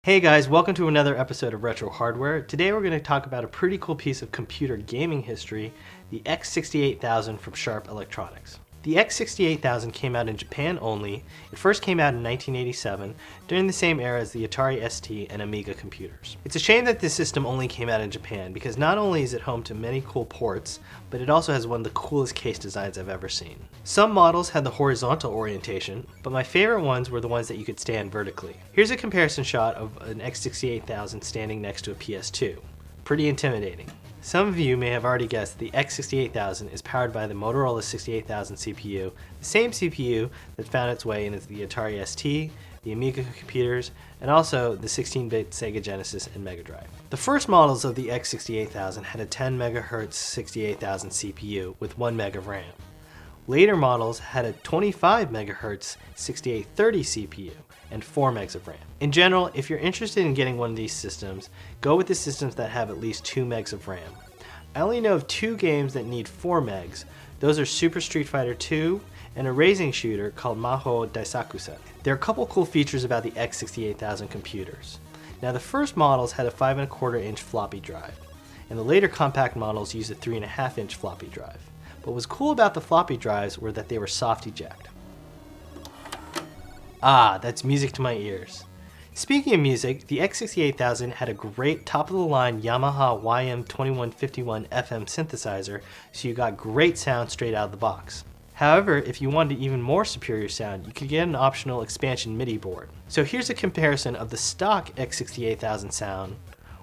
Hey guys, welcome to another episode of Retro Hardware. Today we're going to talk about a pretty cool piece of computer gaming history, the X68000 from Sharp Electronics. The X68000 came out in Japan only. It first came out in 1987, during the same era as the Atari ST and Amiga computers. It's a shame that this system only came out in Japan, because not only is it home to many cool ports, but it also has one of the coolest case designs I've ever seen. Some models had the horizontal orientation, but my favorite ones were the ones that you could stand vertically. Here's a comparison shot of an X68000 standing next to a PS2. Pretty intimidating. Some of you may have already guessed the X68000 is powered by the Motorola 68000 CPU, the same CPU that found its way into the Atari ST, the Amiga computers, and also the 16-bit Sega Genesis and Mega Drive. The first models of the X68000 had a 10 MHz 68000 CPU with 1 meg of RAM. Later models had a 25 MHz 6830 CPU and 4 megs of RAM. In general, if you're interested in getting one of these systems, go with the systems that have at least 2 megs of RAM. I only know of 2 games that need 4 megs. Those are Super Street Fighter 2 and a racing shooter called Maho Daisakusen. There are a couple cool features about the X68000 computers. Now, the first models had a 5¼ inch floppy drive, and the later compact models used a 3½ inch floppy drive. But what was cool about the floppy drives were that they were soft eject. Ah, that's music to my ears. Speaking of music, the X68000 had a great top-of-the-line Yamaha YM2151 FM synthesizer, so you got great sound straight out of the box. However, if you wanted even more superior sound, you could get an optional expansion MIDI board. So here's a comparison of the stock X68000 sound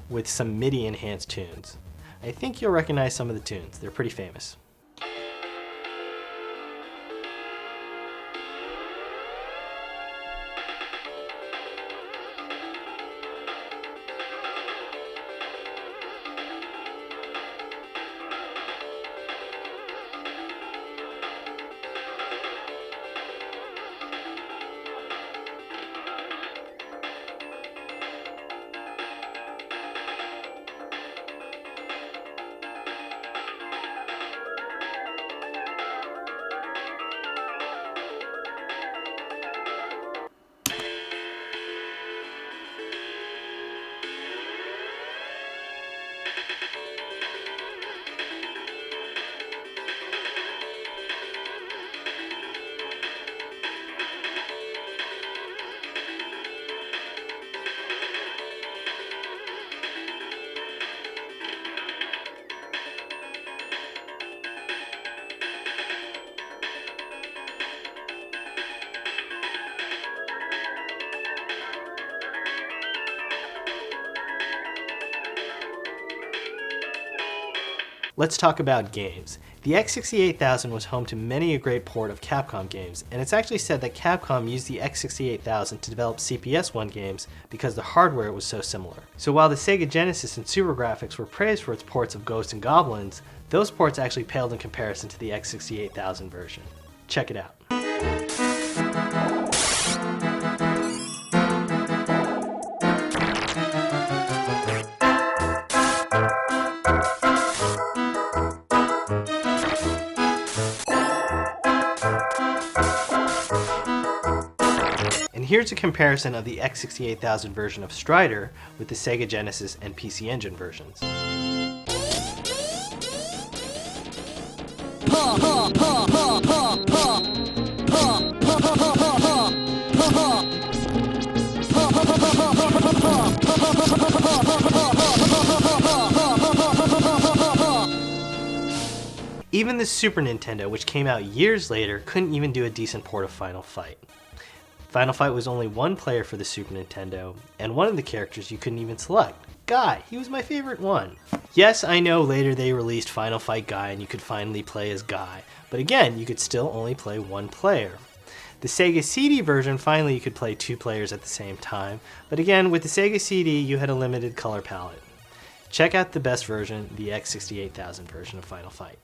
with some MIDI-enhanced tunes. I think you'll recognize some of the tunes. They're pretty famous. Let's talk about games. The X68000 was home to many a great port of Capcom games, and it's actually said that Capcom used the X68000 to develop CPS-1 games because the hardware was so similar. So while the Sega Genesis and SuperGrafx were praised for its ports of Ghosts and Goblins, those ports actually paled in comparison to the X68000 version. Check it out. Here's a comparison of the X68000 version of Strider with the Sega Genesis and PC Engine versions. Even the Super Nintendo, which came out years later, couldn't even do a decent port of Final Fight. Final Fight was only one player for the Super Nintendo, and one of the characters you couldn't even select. Guy, he was my favorite one. Yes, I know later they released Final Fight Guy and you could finally play as Guy, but again, you could still only play one player. The Sega CD version, finally you could play 2 players at the same time, but again, with the Sega CD you had a limited color palette. Check out the best version, the X68000 version of Final Fight.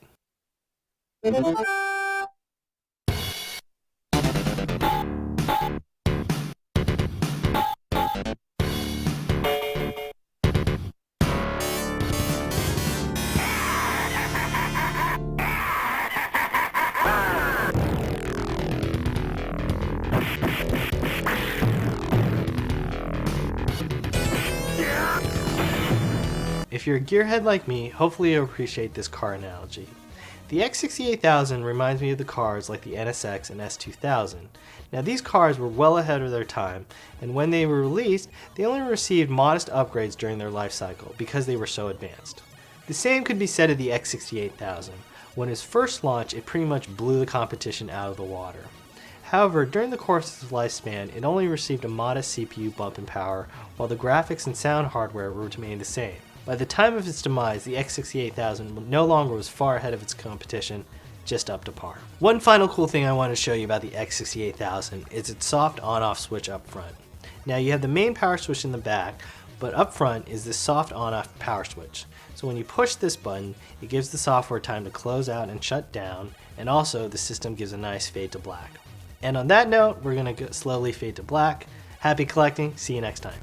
If you're a gearhead like me, hopefully you'll appreciate this car analogy. The X68000 reminds me of the cars like the NSX and S2000. Now these cars were well ahead of their time, and when they were released, they only received modest upgrades during their life cycle because they were so advanced. The same could be said of the X68000. When its first launch, it pretty much blew the competition out of the water. However, during the course of its lifespan, it only received a modest CPU bump in power, while the graphics and sound hardware remained the same. By the time of its demise, the X68000 no longer was far ahead of its competition, just up to par. One final cool thing I want to show you about the X68000 is its soft on-off switch up front. Now you have the main power switch in the back, but up front is this soft on-off power switch. So when you push this button, it gives the software time to close out and shut down, and also the system gives a nice fade to black. And on that note, we're going to slowly fade to black. Happy collecting, see you next time.